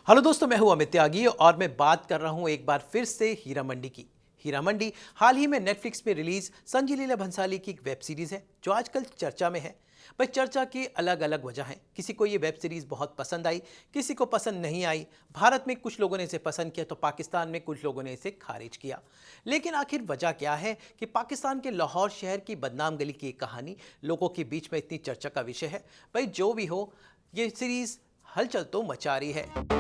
Hello दोस्तों, मैं हूं अमित त्यागी और मैं बात कर रहा हूं एक बार फिर से हीरा मंडी की। हीरा मंडी हाल ही में नेटफ्लिक्स पे रिलीज संजय लीला भंसाली की एक वेब सीरीज है जो आजकल चर्चा में है। भाई, चर्चा की अलग अलग वजह हैं। किसी को ये वेब सीरीज बहुत पसंद आई, किसी को पसंद नहीं आई। भारत में कुछ लोगों ने इसे पसंद किया तो पाकिस्तान में कुछ लोगों ने इसे खारिज किया। लेकिन आखिर वजह क्या है कि पाकिस्तान के लाहौर शहर की बदनाम गली की एक कहानी लोगों के बीच में इतनी चर्चा का विषय है। भाई, जो भी हो, ये सीरीज हलचल तो मचा रही है।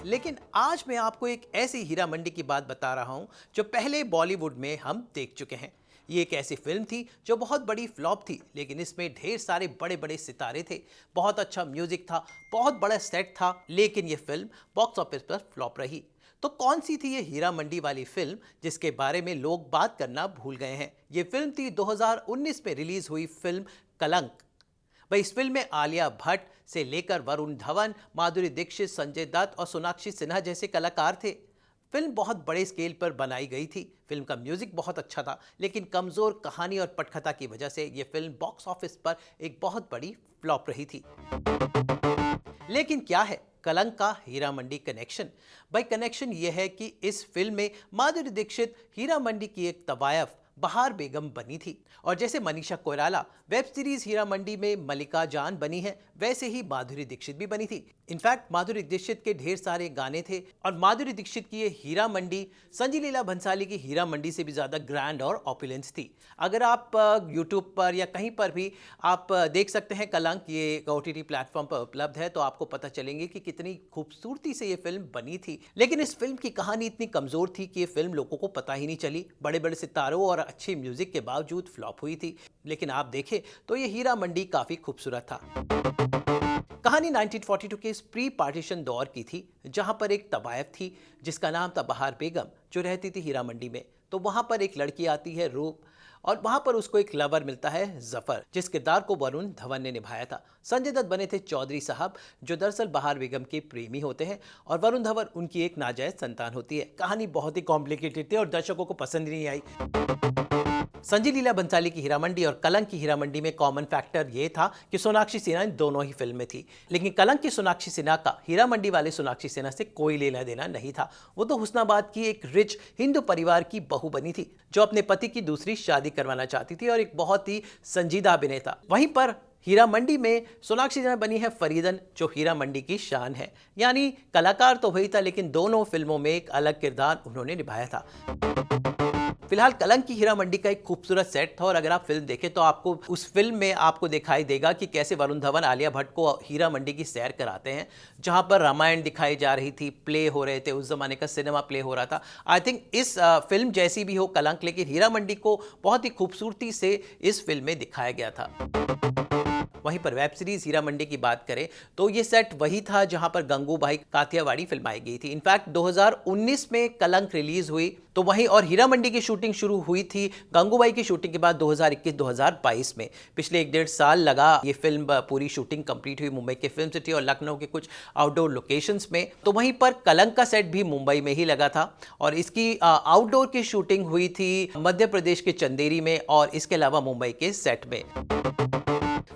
लेकिन आज मैं आपको एक ऐसी हीरा मंडी की बात बता रहा हूं जो पहले बॉलीवुड में हम देख चुके हैं। ये एक ऐसी फिल्म थी जो बहुत बड़ी फ्लॉप थी, लेकिन इसमें ढेर सारे बड़े बड़े सितारे थे, बहुत अच्छा म्यूजिक था, बहुत बड़ा सेट था, लेकिन ये फिल्म बॉक्स ऑफिस पर फ्लॉप रही। तो कौन सी थी ये हीरा मंडी वाली फिल्म जिसके बारे में लोग बात करना भूल गए हैं? ये फिल्म थी 2019 में रिलीज हुई फिल्म कलंक। भाई, इस फिल्म में आलिया भट्ट से लेकर वरुण धवन, माधुरी दीक्षित, संजय दत्त और सोनाक्षी सिन्हा जैसे कलाकार थे। फिल्म बहुत बड़े स्केल पर बनाई गई थी। फिल्म का म्यूजिक बहुत अच्छा था, लेकिन कमजोर कहानी और पटकथा की वजह से यह फिल्म बॉक्स ऑफिस पर एक बहुत बड़ी फ्लॉप रही थी। लेकिन क्या है कलंक का हीरा मंडी कनेक्शन? भाई, कनेक्शन यह है कि इस फिल्म में माधुरी दीक्षित हीरा मंडी की एक तवायफ बहार बेगम बनी थी, और जैसे मनीषा कोइराला वेब सीरीज हीरा मंडी में मलिका जान बनी है, वैसे ही माधुरी दीक्षित भी बनी थी। इनफैक्ट माधुरी दीक्षित के ढेर सारे गाने थे, और माधुरी दीक्षित की ये हीरा मंडी संजय लीला भंसाली की हीरा मंडी से भी ज्यादा ग्रैंड और ऑपुलेंस थी। अगर आप यूट्यूब पर या कहीं पर भी आप देख सकते हैं कलंक, ये OTT प्लेटफॉर्म पर उपलब्ध है, तो आपको पता चलेंगे कि कितनी खूबसूरती से ये फिल्म बनी थी। लेकिन इस फिल्म की कहानी इतनी कमजोर थी कि ये फिल्म लोगों को पता ही नहीं चली। बड़े बड़े सितारों और अच्छे म्यूजिक के बावजूद फ्लॉप हुई थी। लेकिन आप देखें तो ये हीरा मंडी काफी खूबसूरत था। कहानी 1942 के इस प्री पार्टीशन दौर की थी, जहां पर एक तवायफ थी जिसका नाम था बहार बेगम, जो रहती थी हीरा मंडी में। तो वहां पर एक लड़की आती है रूप, और वहां पर उसको एक लवर मिलता है जफर, जिस किरदार को वरुण धवन ने निभाया था। संजय दत्त बने थे चौधरी साहब, जो दरअसल बहार बेगम के प्रेमी होते हैं, और वरुण धवन उनकी एक नाजायज संतान होती है। कहानी बहुत ही कॉम्प्लिकेटेड थी और दर्शकों को पसंद नहीं आई। संजय लीला भंसाली की हीरा मंडी और कलंक की हीरा मंडी में कॉमन फैक्टर ये था कि सोनाक्षी सिन्हा दोनों ही फिल्म में थी। लेकिन कलंक की सोनाक्षी सिन्हा का हीरा मंडी वाले सोनाक्षी सिन्हा से कोई लेना देना नहीं था। वो तो हुस्नाबाद की एक रिच हिंदू परिवार की बहू बनी थी, जो अपने पति की दूसरी शादी करवाना चाहती थी, और एक बहुत ही संजीदा अभिनेता। वहीं पर हीरा मंडी में सोनाक्षी सिन्हा बनी है फरीदन, जो हीरा मंडी की शान है। यानी कलाकार तो वही था, लेकिन दोनों फिल्मों में एक अलग किरदार उन्होंने निभाया था। फिलहाल कलंक की हीरा मंडी का एक खूबसूरत सेट था, और अगर आप फिल्म देखें तो आपको उस फिल्म में आपको दिखाई देगा कि कैसे वरुण धवन आलिया भट्ट को हीरा मंडी की सैर कराते हैं, जहां पर रामायण दिखाई जा रही थी, प्ले हो रहे थे, उस जमाने का सिनेमा प्ले हो रहा था। आई थिंक इस फिल्म जैसी भी हो कलंक, लेकिन हीरा मंडी को बहुत ही खूबसूरती से इस फिल्म में दिखाया गया था। वहीं पर वेब सीरीज हीरा मंडी की बात करें तो ये सेट वही था जहां पर गंगूबाई काठियावाड़ी फिल्माई गई थी। इनफैक्ट 2019 में कलंक रिलीज हुई, तो वहीं और हीरा मंडी की शूटिंग शुरू हुई थी गंगूबाई की शूटिंग के बाद 2021-2022 में। पिछले 1.5 साल लगा ये फिल्म पूरी शूटिंग कंप्लीट हुई मुंबई के फिल्म सिटी और लखनऊ के कुछ आउटडोर लोकेशंस में। तो वहीं पर कलंक का सेट भी मुंबई में ही लगा था, और इसकी आउटडोर की शूटिंग हुई थी मध्य प्रदेश के चंदेरी में, और इसके अलावा मुंबई के सेट में।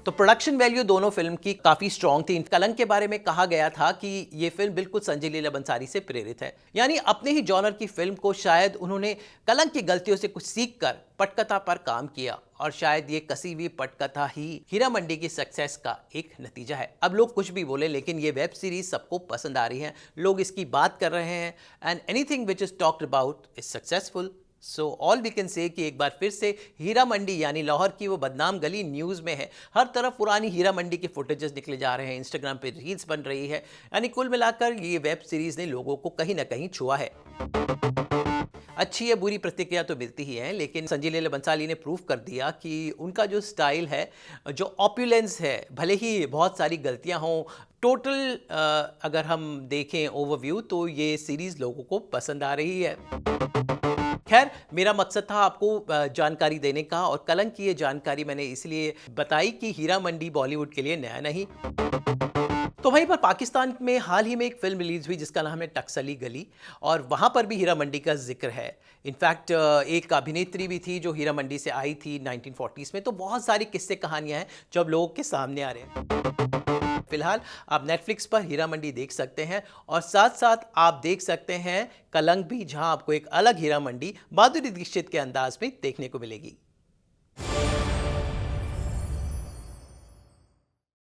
तो प्रोडक्शन वैल्यू दोनों फिल्म की काफी स्ट्रॉन्ग थी। कलंक के बारे में कहा गया था कि ये फिल्म बिल्कुल संजय लीला भंसाली से प्रेरित है, यानी अपने ही जॉनर की फिल्म को शायद उन्होंने कलंक की गलतियों से कुछ सीखकर पटकथा पर काम किया, और शायद ये कसी हुई पटकथा ही हीरा मंडी की सक्सेस का एक नतीजा है। अब लोग कुछ भी बोले, लेकिन ये वेब सीरीज सबको पसंद आ रही है, लोग इसकी बात कर रहे हैं, and anything which is talked about is successful. So all we can say कि एक बार फिर से हीरा मंडी यानी लाहौर की वो बदनाम गली न्यूज़ में है। हर तरफ पुरानी हीरा मंडी के फुटेजेस निकले जा रहे हैं, इंस्टाग्राम पे रील्स बन रही है। यानी कुल मिलाकर ये वेब सीरीज ने लोगों को कहीं ना कहीं छुआ है। अच्छी या बुरी प्रतिक्रिया तो मिलती ही है, लेकिन संजय लीला भंसाली ने प्रूव कर दिया कि उनका जो स्टाइल है, जो ऑपुलेंस है, भले ही बहुत सारी गलतियां हों, टोटल अगर हम देखें ओवरव्यू तो ये सीरीज लोगों को पसंद आ रही है। खैर, मेरा मकसद था आपको जानकारी देने का, और कलंक की ये जानकारी मैंने इसलिए बताई कि हीरा मंडी बॉलीवुड के लिए नया नहीं। तो वहीं पर पाकिस्तान में हाल ही में एक फिल्म रिलीज हुई जिसका नाम है टक्सली गली, और वहां पर भी हीरा मंडी का जिक्र है। इनफैक्ट एक अभिनेत्री भी थी जो हीरा मंडी से आई थी 1940s में। तो बहुत सारी किस्से कहानियां हैं जो अब लोगों के सामने आ रहे हैं। फिलहाल आप नेटफ्लिक्स पर हीरा मंडी देख सकते हैं और साथ साथ आप देख सकते हैं कलंक भी, जहां आपको एक अलग हीरा मंडी माधुरी दीक्षित के अंदाज में देखने को मिलेगी।